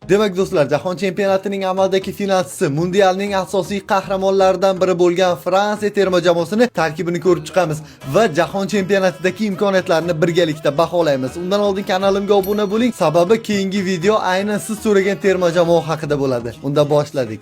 Demak do'stlar, Jahon chempionatining amaldagi finalchisi, mundialning asosiy qahramonlaridan biri bo'lgan Fransiya terma jamoasini tarkibini ko'rib chiqamiz va Jahon chempionatidagi imkoniyatlarni birgalikda baholaymiz. Undan oldin kanalimga obuna bo'ling, sababi keyingi video aynan siz so'ragan terma jamoa haqida bo'ladi. Unda boshladik.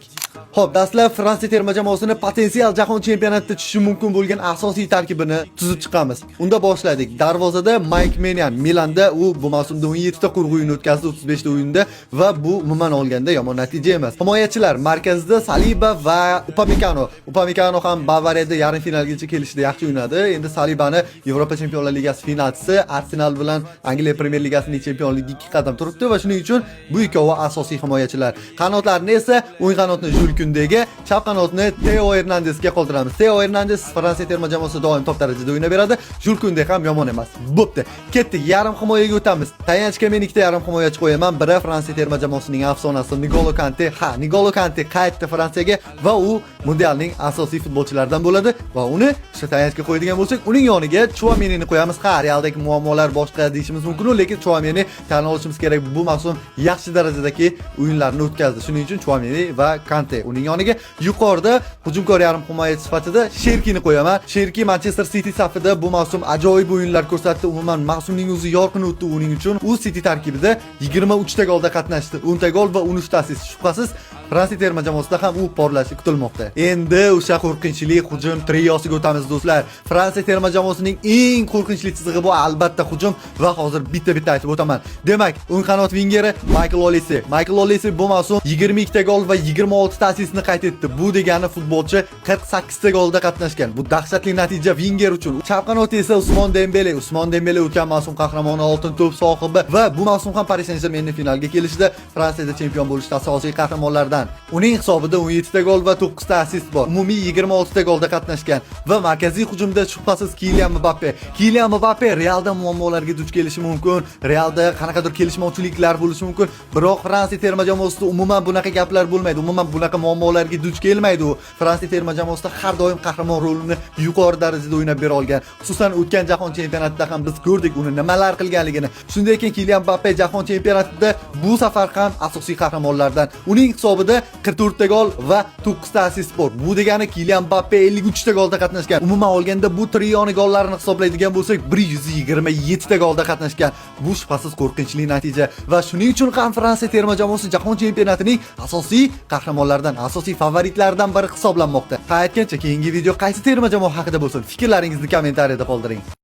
Xo'p, dastlab Fransiya terma jamoasini potensial Jahon chempionatida tushishi mumkin bo'lgan asosiy tarkibini tuzib chiqamiz. Unda boshladik. Darvozada Mike Maignan, Milanda u bu mavsumda 17 ta qurg'u o'yin o'tkazdi, 35 ta o'yinda va bu umuman olganda yomon natija emas. Himoyachilar markazida Saliba va Upamecano. Upamecano ham Bavariyada yarim finalgacha kelishida yaxshi o'ynadi. Endi Salibani Yevropa Chempionlar Ligasi finalchisi, Arsenal bilan Angliya Premyer Ligasining chempionligiga 2 qadam turibdi va shuning uchun bu ikkovi asosiy himoyachilar. Qanotlarni esa o'ng qanotni Jules Koundega, chap qanotni Theo Hernandezga qoldiramiz. Theo Hernandez Fransiya terma jamoasida doim top darajada o'ynab beradi. Jules Kounde ham yomon emas. Bo'pti. Ketdik, yarim himoyaga o'tamiz. Tayanchga men ikkita yarim himoyachi qo'yaman. Biri Fransiya terma jamoasining afsonasi N'Golo Kante. N'Golo Kante qaytdi Fransiyaga va u mundialning asosiy futbolchilaridan bo'ladi va uni o'sha tayanchga qo'yadigan bo'lsak, uning yoniga Chouamenini qo'yamiz. Realdagi muammolar boshqa deyishimiz mumkin, lekin Chouameni tan olishimiz kerak. Bu mavsum yaxshi darajadagi o'yinlarni o'tkazdi. Shuning uchun Chouameni va Kante. Uning yoniga yuqorida hujumkor yarim himoyachi sifatida Sherkini qo'yaman. Sherki Manchester City safida bu mavsum ajoyib o'yinlar ko'rsatdi. Umuman mavsumning o'zi yorqin o'tdi uning uchun. U City tarkibida 23 ta golda qatnashdi. 10 ta gol va 13 ta assist. Shubhasiz Fransiya terma jamoasida ham u porlashi kutilmoqda. Endi o'sha qo'rqinchli hujum triosiga o'tamiz do'stlar. Fransiya terma jamoasining eng qo'rqinchli chizig'i bu albatta hujum va hozir bitta aytib o'taman. Demak, o'ng qanot vingeri Michael Olise. Michael Olise bu mavsum 22 ta gol va 26 ta assistni qayd etdi. Bu degani futbolchi 48 ta golda qatnashgan. Bu dahshatli natija vinger uchun. Chap qanot esa Usmon Dembele. Usmon Dembele o'tgan mavsum qahramoni, oltin to'p sohibi va bu mavsum ham Paris Saint-Germain finalga kelishida Fransiyada chempion bo'lishda asosiy qahramonlardan. Uning hisobida 17 ta gol va 9 ta assist bor. Umumiy 26 ta golda qatnashgan va markaziy hujumda shubhasiz Kylian Mbappe. Kylian Mbappe Realda muammolarga duch kelishi mumkin. Realda qanaqadir kelishmovchiliklar bo'lishi mumkin. Biroq Fransiya terma jamoasida umuman bunaqa gaplar bo'lmaydi. Umuman bunaqa muammolarga duch kelmaydi u. Fransiya terma jamoasida har doim qahramon rolini yuqori darajada o'ynab bera olgan. Xususan o'tgan Jahon chempionatida ham biz ko'rdik uni nimalar qilganligini. Shunday ekan Kylian Mbappe Jahon chempionatida bu safar ham asosiy qahramonlardan. Uning hisobida 44 ta gol va 9 ta assist bor. Bu degani Kylian Mbappe 53 ta golda qatnashgan. Umuman olganda bu trioni gollarini hisoblaydigan bo'lsak 127 ta golda qatnashgan. Bu shubhasiz qo'rqinchli natija va shuning uchun ham Fransiya terma jamoasi Jahon chempionatining asosiy qahramonlaridan, asosiy favoritlaridan biri hisoblanmoqda. Qaytgancha keyingi video qaysi terma jamoa haqida bo'lsin, fikrlaringizni kommentariyada qoldiring.